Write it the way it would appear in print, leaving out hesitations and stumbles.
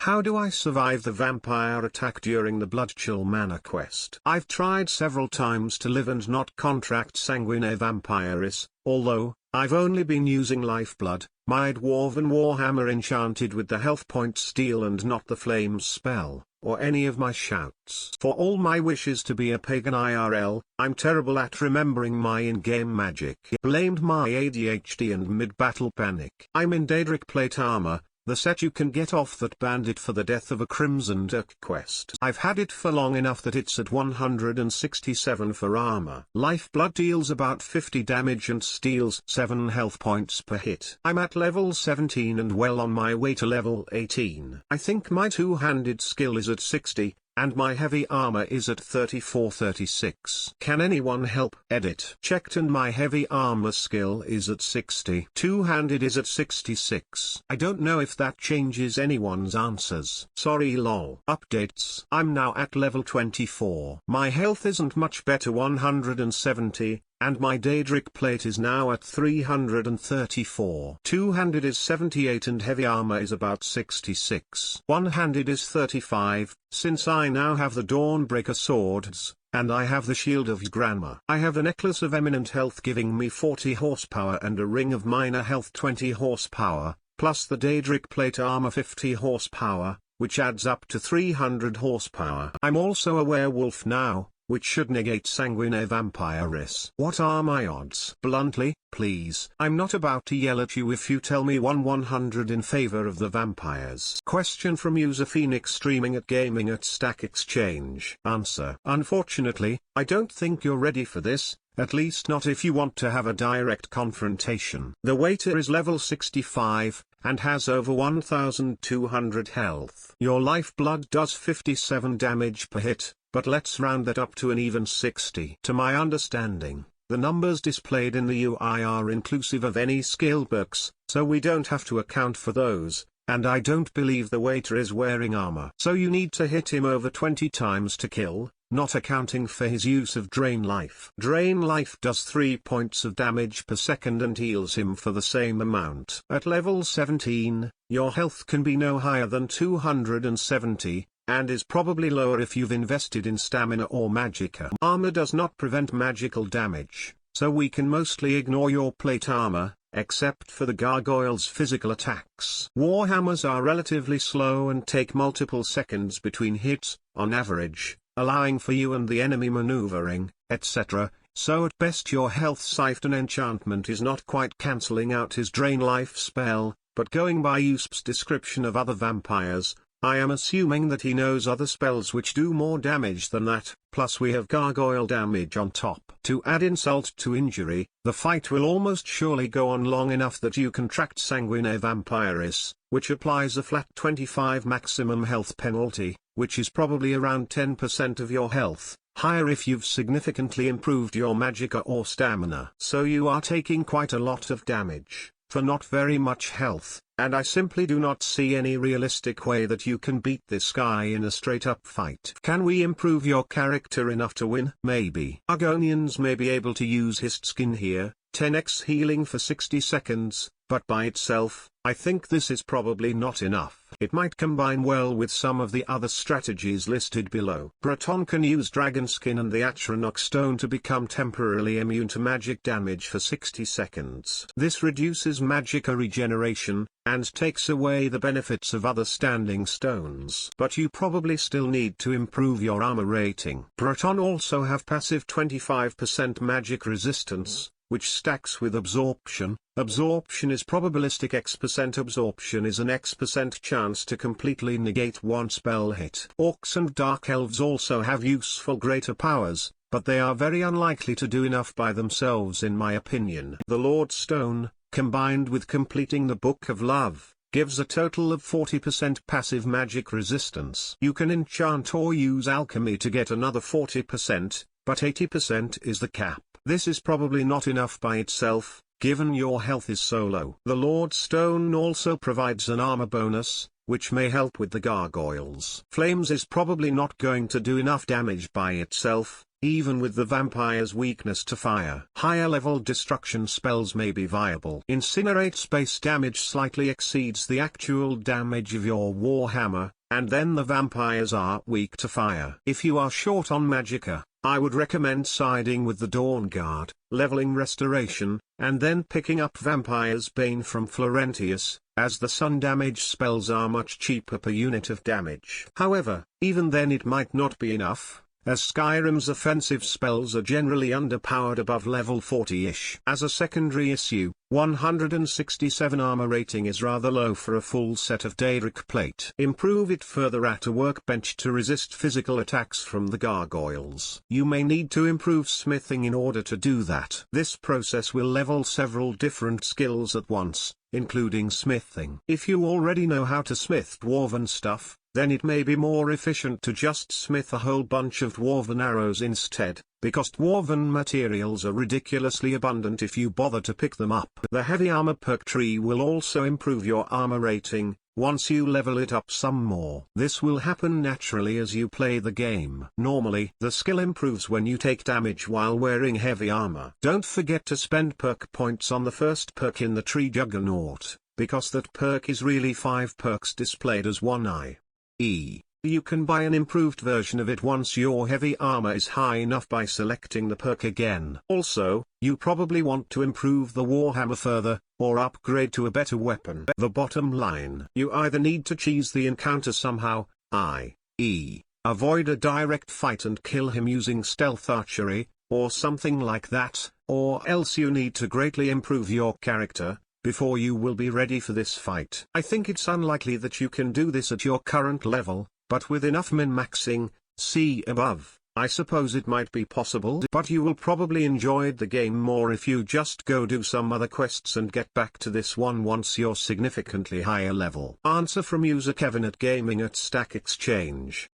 How do I survive the vampire attack during the Bloodchill Manor quest? I've tried several times to live and not contract Sanguinare Vampiris, although, I've only been using Lifeblood, my dwarven warhammer enchanted with the health point steel and not the flames spell, or any of my shouts. For all my wishes to be a Pagan IRL, I'm terrible at remembering my in-game magic. Blamed my ADHD and mid-battle panic. I'm in daedric plate armor, the set you can get off that bandit for the death of a Crimson Dirk quest. I've had it for long enough that it's at 167 for armor. Lifeblood deals about 50 damage and steals 7 health points per hit. I'm at level 17 and well on my way to level 18. I think my two-handed skill is at 60, and my heavy armor is at 34-36. Can anyone help? Edit. Checked and my heavy armor skill is at 60. Two-handed is at 66. I don't know if that changes anyone's answers. Sorry lol. Updates. I'm now at level 24. My health isn't much better, 170. And my daedric plate is now at 334. Two-handed is 78 and heavy armor is about 66. One-handed is 35, since I now have the Dawnbreaker swords, and I have the Shield of Granma. I have a necklace of eminent health giving me 40 horsepower and a ring of minor health 20 horsepower, plus the daedric plate armor 50 horsepower, which adds up to 300 horsepower. I'm also a werewolf now, which should negate Sanguinare Vampiris. What are my odds? Bluntly, please. I'm not about to yell at you if you tell me 100 in favor of the vampires. Question from user Phoenix streaming at gaming at Stack Exchange. Answer. Unfortunately, I don't think you're ready for this, at least not if you want to have a direct confrontation. The waiter is level 65, and has over 1200 health. Your lifeblood does 57 damage per hit, but let's round that up to an even 60. To my understanding, the numbers displayed in the UI are inclusive of any skill perks, so we don't have to account for those, and I don't believe the waiter is wearing armor. So you need to hit him over 20 times to kill, not accounting for his use of Drain Life. Drain Life does 3 points of damage per second and heals him for the same amount. At level 17, your health can be no higher than 270, and is probably lower if you've invested in stamina or magicka. Armor does not prevent magical damage, so we can mostly ignore your plate armor, except for the gargoyle's physical attacks. Warhammers are relatively slow and take multiple seconds between hits, on average, allowing for you and the enemy maneuvering, etc., so at best your health siphon enchantment is not quite cancelling out his Drain Life spell, but going by Usp's description of other vampires, I am assuming that he knows other spells which do more damage than that, plus we have gargoyle damage on top. To add insult to injury, the fight will almost surely go on long enough that you contract Sanguinare Vampiris, which applies a flat 25 maximum health penalty, which is probably around 10% of your health, higher if you've significantly improved your magicka or stamina. So you are taking quite a lot of damage, for not very much health, and I simply do not see any realistic way that you can beat this guy in a straight-up fight. Can we improve your character enough to win? Maybe. Argonians may be able to use hist skin here, 10x healing for 60 seconds, but by itself, I think this is probably not enough. It might combine well with some of the other strategies listed below. Breton can use Dragon Skin and the Atronach Stone to become temporarily immune to magic damage for 60 seconds. This reduces magicka regeneration, and takes away the benefits of other standing stones. But you probably still need to improve your armor rating. Breton also have passive 25% magic resistance, which stacks with absorption. Absorption is probabilistic. X% absorption is an X% chance to completely negate one spell hit. Orcs and dark elves also have useful greater powers, but they are very unlikely to do enough by themselves in my opinion. The Lord Stone, combined with completing the Book of Love, gives a total of 40% passive magic resistance. You can enchant or use alchemy to get another 40%, but 80% is the cap. This is probably not enough by itself, given your health is so low. The Lord Stone also provides an armor bonus, which may help with the gargoyles. Flames is probably not going to do enough damage by itself, even with the vampire's weakness to fire. Higher level destruction spells may be viable. Incinerate's base damage slightly exceeds the actual damage of your warhammer, and then the vampires are weak to fire. If you are short on magicka, I would recommend siding with the Dawn Guard, leveling Restoration, and then picking up Vampire's Bane from Florentius, as the sun damage spells are much cheaper per unit of damage. However, even then it might not be enough, as Skyrim's offensive spells are generally underpowered above level 40-ish. As a secondary issue, 167 armor rating is rather low for a full set of daedric plate. Improve it further at a workbench to resist physical attacks from the gargoyles. You may need to improve smithing in order to do that. This process will level several different skills at once, including smithing. If you already know how to smith dwarven stuff, then it may be more efficient to just smith a whole bunch of dwarven arrows instead, because dwarven materials are ridiculously abundant if you bother to pick them up. The heavy armor perk tree will also improve your armor rating, once you level it up some more. This will happen naturally as you play the game. Normally, the skill improves when you take damage while wearing heavy armor. Don't forget to spend perk points on the first perk in the tree Juggernaut, because that perk is really 5 perks displayed as one You can buy an improved version of it once your heavy armor is high enough by selecting the perk again. Also, you probably want to improve the warhammer further, or upgrade to a better weapon. The bottom line: you either need to cheese the encounter somehow, i.e., avoid a direct fight and kill him using stealth archery, or something like that, or else you need to greatly improve your character, before you will be ready for this fight. I think it's unlikely that you can do this at your current level, but with enough min-maxing, see above, I suppose it might be possible. But you will probably enjoy the game more if you just go do some other quests and get back to this one once you're significantly higher level. Answer from user Kevin at Gaming at Stack Exchange.